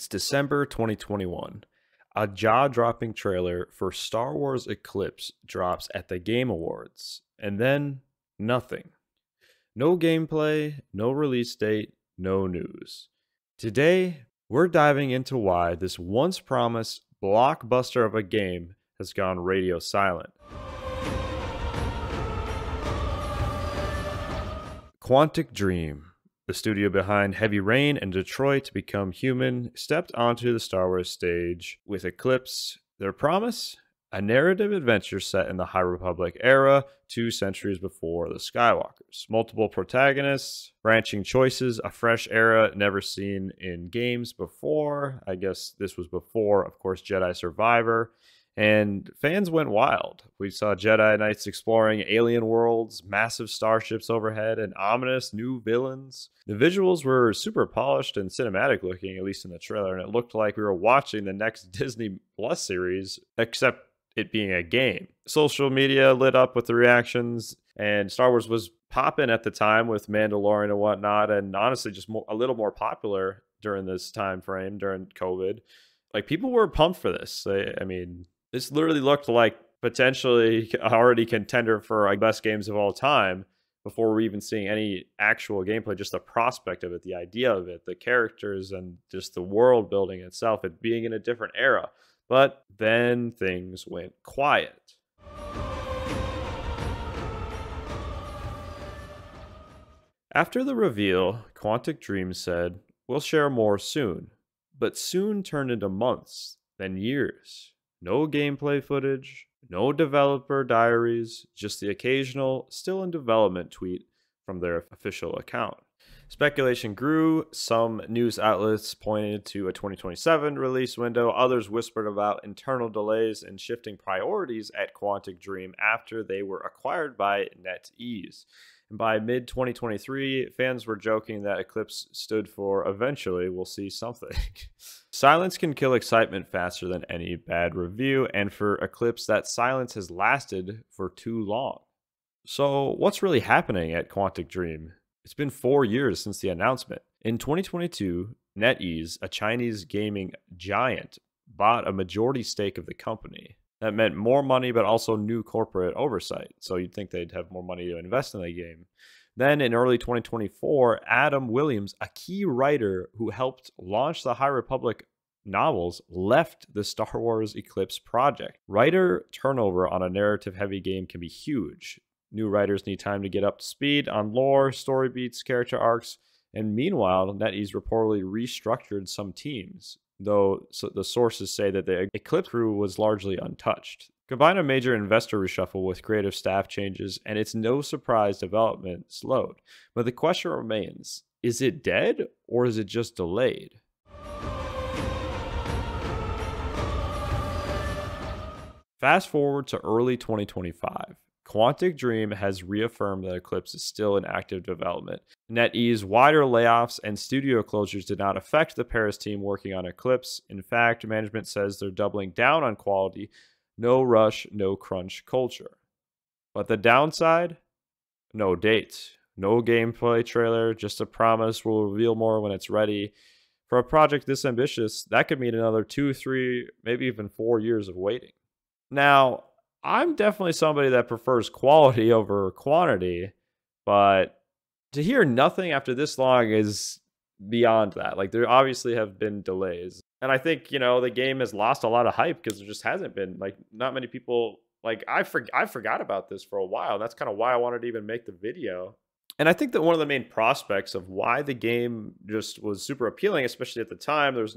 It's December 2021. A jaw-dropping trailer for Star Wars Eclipse drops at the Game Awards, and then nothing. No gameplay, no release date, no news. Today, we're diving into why this once promised blockbuster of a game has gone radio silent. Quantic Dream, the studio behind Heavy Rain and Detroit Become Human, stepped onto the Star Wars stage with Eclipse. Their promise? A narrative adventure set in the High Republic era, 2 centuries before the Skywalkers. Multiple protagonists, branching choices, a fresh era never seen in games before. I guess this was before, of course, Jedi Survivor. And fans went wild. We saw Jedi Knights exploring alien worlds, massive starships overhead, and ominous new villains. The visuals were super polished and cinematic looking, at least in the trailer, and it looked like we were watching the next Disney Plus series, except it being a game. Social media lit up with the reactions, and Star Wars was popping at the time with Mandalorian and whatnot, and honestly just a little more popular during this time frame, during COVID. Like, people were pumped for this. I mean, this literally looked like potentially already contender for like best games of all time before we're even seeing any actual gameplay. Just the prospect of it, the idea of it, the characters, and just the world building itself, it being in a different era. But then things went quiet. After the reveal, Quantic Dream said, "We'll share more soon." But soon turned into months, then years. No gameplay footage, no developer diaries, just the occasional still in development tweet from their official account. Speculation grew. Some news outlets pointed to a 2027 release window. Others whispered about internal delays and shifting priorities at Quantic Dream after they were acquired by NetEase. And by mid-2023, fans were joking that Eclipse stood for eventually we'll see something. Silence can kill excitement faster than any bad review, and for Eclipse, that silence has lasted for too long. So what's really happening at Quantic Dream? It's been 4 years since the announcement. In 2022, NetEase, a Chinese gaming giant, bought a majority stake of the company. That meant more money, but also new corporate oversight. So you'd think they'd have more money to invest in the game. Then in early 2024, Adam Williams, a key writer who helped launch the High Republic novels, left the Star Wars Eclipse project. Writer turnover on a narrative-heavy game can be huge. New writers need time to get up to speed on lore, story beats, character arcs, and meanwhile, NetEase reportedly restructured some teams, though the sources say that the Eclipse crew was largely untouched. Combine a major investor reshuffle with creative staff changes, and it's no surprise development slowed. But the question remains, is it dead or is it just delayed? Fast forward to early 2025. Quantic Dream has reaffirmed that Eclipse is still in active development. NetEase wider layoffs and studio closures did not affect the Paris team working on Eclipse. In fact, management says they're doubling down on quality, no rush, no crunch culture. But the downside? No date, no gameplay trailer, just a promise we'll reveal more when it's ready. For a project this ambitious, that could mean another 2, 3, maybe even 4 years of waiting. Now, I'm definitely somebody that prefers quality over quantity, but to hear nothing after this long is beyond that. Like, there obviously have been delays. And I think, the game has lost a lot of hype because there just hasn't been, like, not many people, like, I forgot about this for a while. That's kind of why I wanted to even make the video. And I think that one of the main prospects of why the game just was super appealing, especially at the time, there's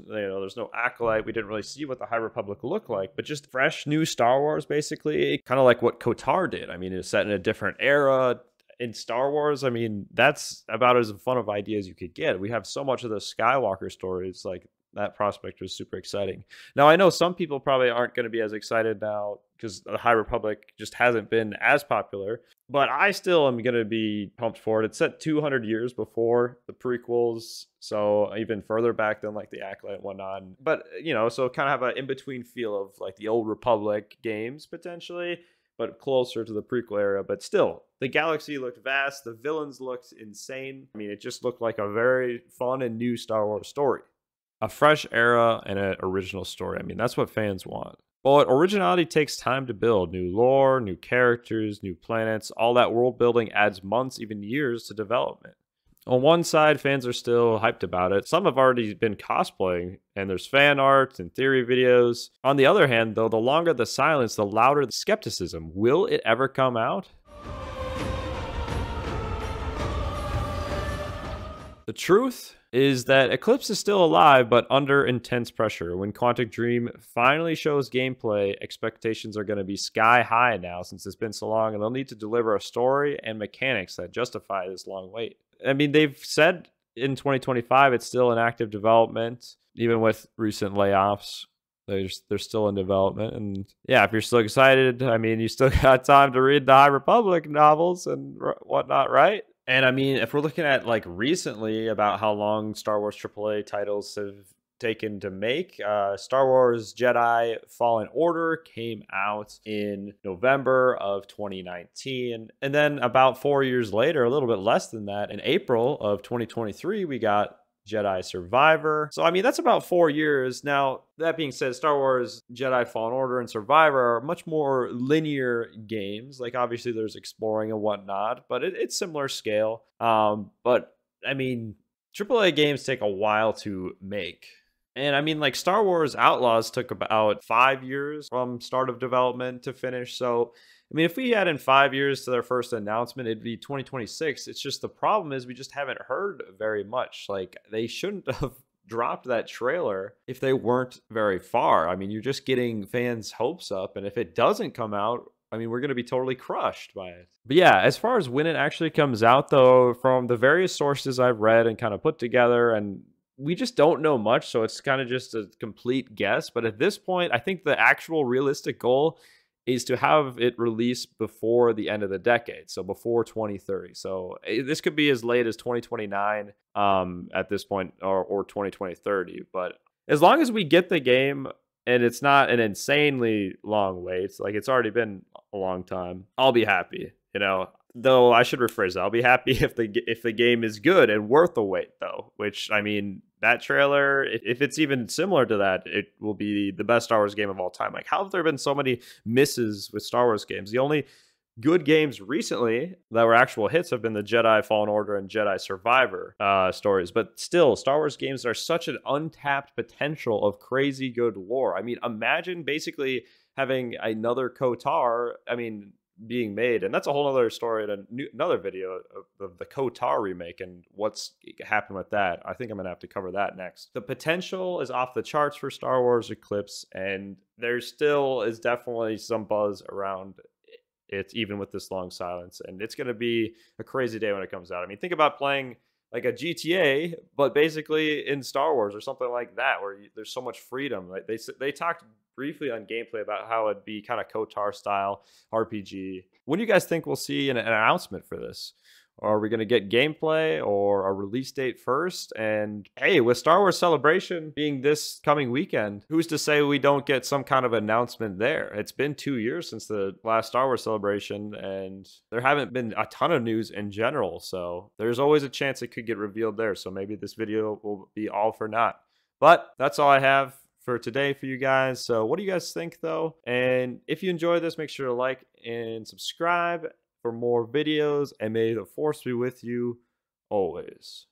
no acolyte. We didn't really see what the High Republic looked like, but just fresh new Star Wars, basically, kind of like what KOTOR did. I mean, it's set in a different era in Star Wars. I mean, that's about as fun of idea as you could get. We have so much of the Skywalker stories, like that prospect was super exciting. Now, I know some people probably aren't going to be as excited now because the High Republic just hasn't been as popular, but I still am going to be pumped for it. It's set 200 years before the prequels, so even further back than like the Acolyte and whatnot. But, so kind of have an in-between feel of like the old Republic games potentially, but closer to the prequel era. But still, the galaxy looked vast. The villains looked insane. I mean, it just looked like a very fun and new Star Wars story. A fresh era and an original story. I mean, that's what fans want. But originality takes time to build. New lore, new characters, new planets, all that world building adds months, even years to development. On one side, fans are still hyped about it. Some have already been cosplaying, and there's fan art and theory videos. On the other hand, though, the longer the silence, the louder the skepticism. Will it ever come out? The truth is that Eclipse is still alive, but under intense pressure. When Quantic Dream finally shows gameplay, expectations are going to be sky high now since it's been so long, and they'll need to deliver a story and mechanics that justify this long wait. I mean, they've said in 2025 it's still in active development, even with recent layoffs. They're still in development. And yeah, if you're still excited, I mean, you still got time to read the High Republic novels and whatnot, right? And I mean, if we're looking at like recently about how long Star Wars AAA titles have taken to make, Star Wars Jedi Fallen Order came out in November of 2019. And then about 4 years later, a little bit less than that, in April of 2023, we got Jedi Survivor. So, I mean, that's about 4 years. Now, that being said, Star Wars Jedi Fallen Order and Survivor are much more linear games. Like, obviously, there's exploring and whatnot, but it's similar scale. But, I mean, AAA games take a while to make. And I mean, like Star Wars Outlaws took about 5 years from start of development to finish. So, I mean, if we add in 5 years to their first announcement, it'd be 2026. It's just the problem is we just haven't heard very much. Like, they shouldn't have dropped that trailer if they weren't very far. I mean, you're just getting fans' hopes up. And if it doesn't come out, I mean, we're going to be totally crushed by it. But yeah, as far as when it actually comes out, though, from the various sources I've read and kind of put together, and we just don't know much, so it's kind of just a complete guess. But at this point, I think the actual realistic goal is to have it released before the end of the decade, so before 2030. So this could be as late as 2029 at this point, or 2030. But as long as we get the game and it's not an insanely long wait, like it's already been a long time, I'll be happy, you know. Though I should rephrase that. I'll be happy if the game is good and worth the wait, though. Which, I mean, that trailer, if it's even similar to that, it will be the best Star Wars game of all time. Like, how have there been so many misses with Star Wars games? The only good games recently that were actual hits have been the Jedi Fallen Order and Jedi Survivor stories. But still, Star Wars games are such an untapped potential of crazy good lore. I mean, imagine basically having another KOTOR. I mean, being made, and that's a whole other story in another video of the KOTOR remake and what's happened with that. I think I'm gonna have to cover that next. The potential is off the charts for Star Wars Eclipse, and there still is definitely some buzz around it, even with this long silence, and it's gonna be a crazy day when it comes out. I mean, think about playing like a GTA, but basically in Star Wars or something like that, where there's so much freedom. Like they talked briefly on gameplay about how it'd be kind of KOTOR style RPG. When do you guys think we'll see an announcement for this? Are we going to get gameplay or a release date first? And hey, with Star Wars Celebration being this coming weekend, who's to say we don't get some kind of announcement there? It's been 2 years since the last Star Wars Celebration, and there haven't been a ton of news in general. So there's always a chance it could get revealed there. So maybe this video will be all for naught. But that's all I have for today for you guys. So what do you guys think, though? And if you enjoyed this, make sure to like and subscribe for more videos, and may the force be with you always.